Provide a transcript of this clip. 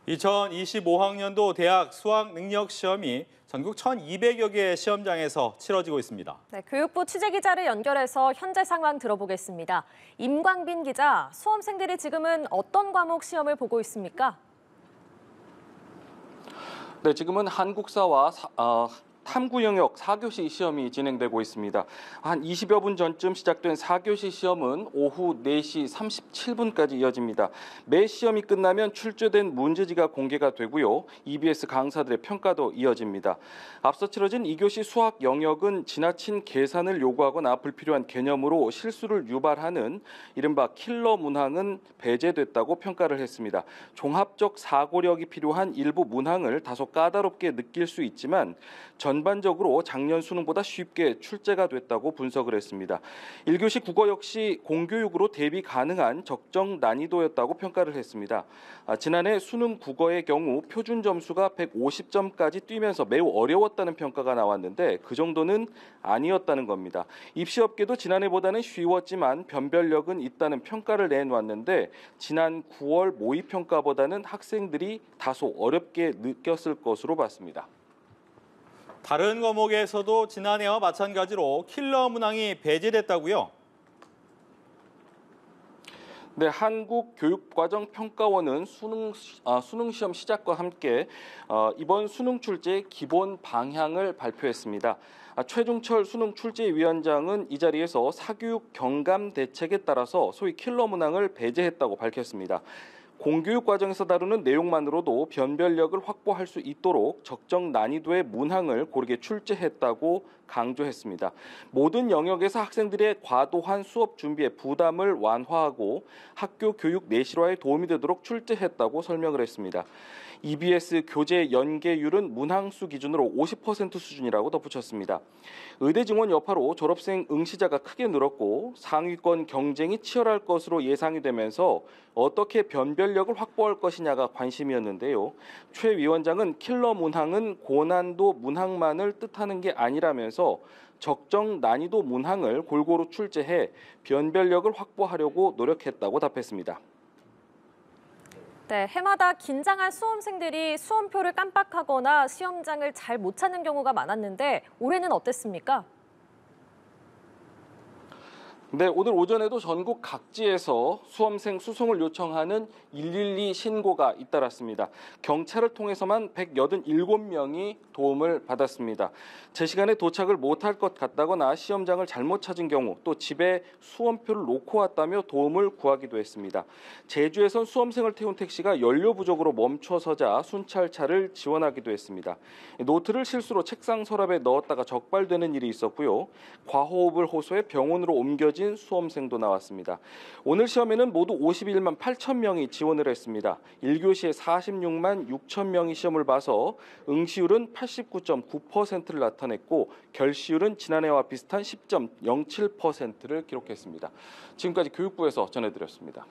2025학년도 대학 수학능력시험이 전국 1,200여 개 시험장에서 치러지고 있습니다. 네, 교육부 취재기자를 연결해서 현재 상황 들어보겠습니다. 임광빈 기자, 수험생들이 지금은 어떤 과목 시험을 보고 있습니까? 네, 지금은 한국사와 탐구 영역 4교시 시험이 진행되고 있습니다. 한 20여 분 전쯤 시작된 4교시 시험은 오후 4시 37분까지 이어집니다. 매 시험이 끝나면 출제된 문제지가 공개가 되고요. EBS 강사들의 평가도 이어집니다. 앞서 치러진 2교시 수학 영역은 지나친 계산을 요구하거나 불필요한 개념으로 실수를 유발하는 이른바 킬러 문항은 배제됐다고 평가를 했습니다. 종합적 사고력이 필요한 일부 문항을 다소 까다롭게 느낄 수 있지만 전반적으로 작년 수능보다 쉽게 출제가 됐다고 분석을 했습니다. 1교시 국어 역시 공교육으로 대비 가능한 적정 난이도였다고 평가를 했습니다. 지난해 수능 국어의 경우 표준 점수가 150점까지 뛰면서 매우 어려웠다는 평가가 나왔는데 그 정도는 아니었다는 겁니다. 입시업계도 지난해보다는 쉬웠지만 변별력은 있다는 평가를 내놓았는데 지난 9월 모의평가보다는 학생들이 다소 어렵게 느꼈을 것으로 봤습니다. 다른 과목에서도 지난해와 마찬가지로 킬러 문항이 배제됐다고요? 네, 한국교육과정평가원은 수능 시험 시작과 함께 이번 수능 출제의 기본 방향을 발표했습니다. 최종철 수능 출제위원장은 이 자리에서 사교육 경감 대책에 따라서 소위 킬러 문항을 배제했다고 밝혔습니다. 공교육 과정에서 다루는 내용만으로도 변별력을 확보할 수 있도록 적정 난이도의 문항을 고르게 출제했다고 강조했습니다. 모든 영역에서 학생들의 과도한 수업 준비에 부담을 완화하고 학교 교육 내실화에 도움이 되도록 출제했다고 설명을 했습니다. EBS 교재 연계율은 문항수 기준으로 50% 수준이라고 덧붙였습니다. 의대 증원 여파로 졸업생 응시자가 크게 늘었고 상위권 경쟁이 치열할 것으로 예상이 되면서 어떻게 변별력을 확보할 것이냐가 관심이었는데요. 최 위원장은 킬러 문항은 고난도 문항만을 뜻하는 게 아니라면서 적정 난이도 문항을 골고루 출제해 변별력을 확보하려고 노력했다고 답했습니다. 네, 해마다 긴장한 수험생들이 수험표를 깜빡하거나 시험장을 잘 못 찾는 경우가 많았는데 올해는 어땠습니까? 네, 오늘 오전에도 전국 각지에서 수험생 수송을 요청하는 112 신고가 잇따랐습니다. 경찰을 통해서만 187명이 도움을 받았습니다. 제 시간에 도착을 못할 것 같다거나 시험장을 잘못 찾은 경우 또 집에 수험표를 놓고 왔다며 도움을 구하기도 했습니다. 제주에선 수험생을 태운 택시가 연료 부족으로 멈춰서자 순찰차를 지원하기도 했습니다. 노트를 실수로 책상 서랍에 넣었다가 적발되는 일이 있었고요. 과호흡을 호소해 병원으로 옮겨진 수험생도 나왔습니다. 오늘 시험에는 모두 51만 8천 명이 지원을 했습니다. 1교시에 46만 6천 명이 시험을 봐서 응시율은 89.9%를 나타냈고 결시율은 지난해와 비슷한 10.07%를 기록했습니다. 지금까지 교육부에서 전해드렸습니다.